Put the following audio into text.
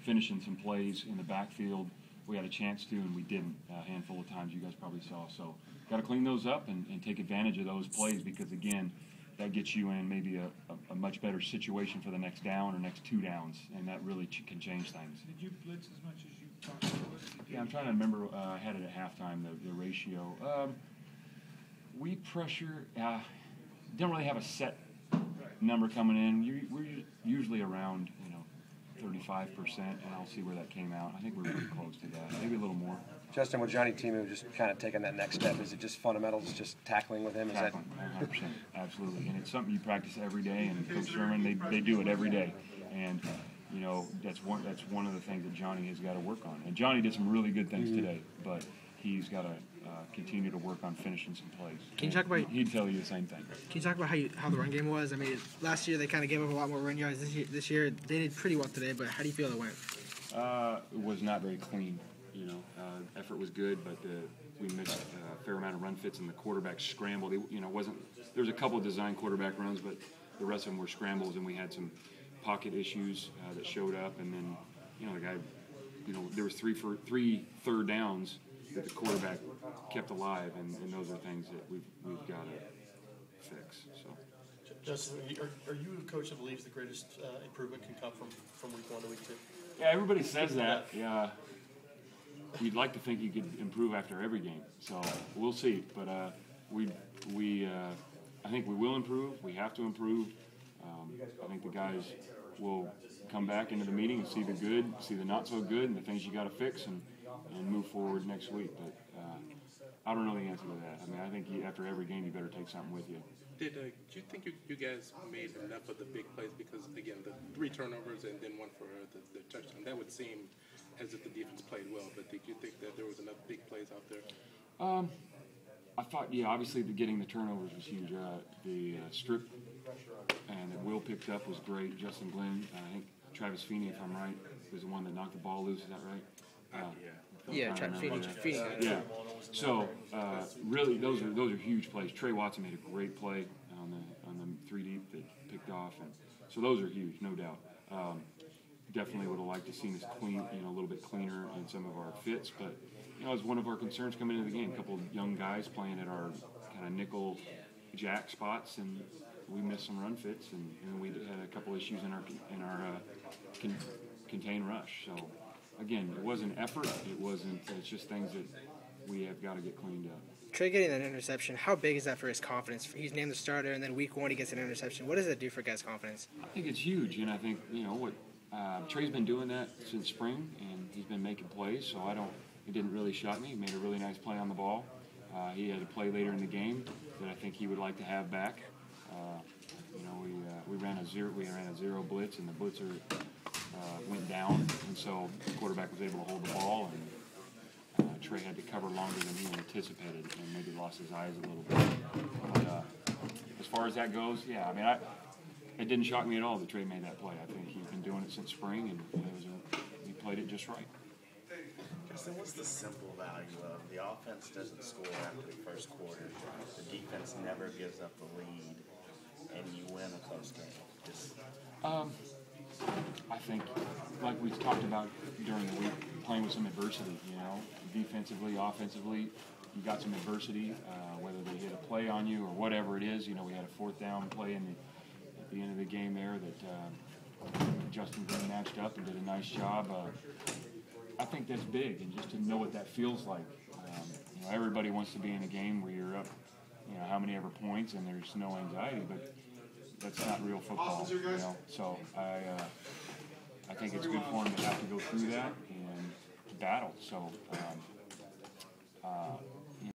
finishing some plays in the backfield. We had a chance to, and we didn't a handful of times. You guys probably saw. So got to clean those up and take advantage of those plays because, again, that gets you in maybe a much better situation for the next down or next 2 downs, and that really can change things. Did you blitz as much as you talked about? Yeah, I'm trying to remember. I had it at halftime, the ratio. We pressure, don't really have a set number coming in. We're usually around, 35%, and I'll see where that came out. I think we're pretty close to that, maybe a little more. Justin, with Johnny Timu just kind of taking that next step, is it just fundamentals, just tackling with him? Tackling, 100%, absolutely. And it's something you practice every day, and Coach Sherman, they do it every day. And, that's one of the things that Johnny has got to work on. And Johnny did some really good things today, but he's got to continue to work on finishing some plays. Can you talk about? He'd tell you the same thing. Can you talk about how the run game was? I mean, last year they kind of gave up a lot more run yards. This year they did pretty well today. But how do you feel it went? It was not very clean. Effort was good, but we missed a fair amount of run fits, and the quarterback scrambled. Wasn't there was a couple of design quarterback runs, but the rest of them were scrambles, and we had some pocket issues that showed up, and then the guy, there was 3 third downs that the quarterback kept alive, and those are things that we've got to fix. So, Justin, are you a coach that believes the greatest improvement can come from week 1 to week 2? Yeah, everybody says that. Yeah, we'd like to think you could improve after every game. So we'll see, but I think we will improve. We have to improve. I think the guys will come back into the meeting and see the good, see the not so good, and the things you got to fix, and move forward next week. But I don't know the answer to that. I mean, I think after every game you better take something with you. Do you think you guys made enough of the big plays? Because, again, the 3 turnovers and then 1 for the touchdown, that would seem as if the defense played well. But did you think that there was enough big plays out there? I thought, obviously getting the turnovers was huge. The strip and that Will picked up was great. Justin Glenn, I think Travis Feeney, if I'm right, was the one that knocked the ball loose. Is that right? Yeah, Travis Feeney. Yeah. So really, those are huge plays. Trey Watson made a great play on the 3 deep that picked off, and so those are huge, no doubt. Definitely would have liked to seen us clean, a little bit cleaner in some of our fits, but it was one of our concerns coming into the game. A couple of young guys playing at our kind of nickel jack spots, and we missed some run fits, and we had a couple issues in our contain rush. So again, it wasn't effort. It's just things that we have got to get cleaned up. Trey getting that interception, how big is that for his confidence? He's named the starter, and then week 1 he gets an interception. What does that do for guys' confidence? I think it's huge, and I think what Trey's been doing that since spring, and he's been making plays. So it didn't really shock me. He made a really nice play on the ball. He had a play later in the game that I think he would like to have back. We ran a zero blitz, and the blitzer went down, and so the quarterback was able to hold the ball, and Trey had to cover longer than he anticipated, and maybe lost his eyes a little bit. But as far as that goes, it didn't shock me at all that Trey made that play. I think he's been doing it since spring, and he played it just right. Justin, what's the simple value of the offense doesn't score after the first quarter, the defense never gives up the lead, and you win a close game? I think, like we've talked about during the week, playing with some adversity, defensively, offensively, you got some adversity, whether they hit a play on you or whatever it is. We had a 4th down play at the end of the game there that Justin Green matched up and did a nice job. I think that's big, and just to know what that feels like. Everybody wants to be in a game where you're up, how many ever points, and there's no anxiety, but that's not real football. So I think it's good for him to have to go through that and battle. So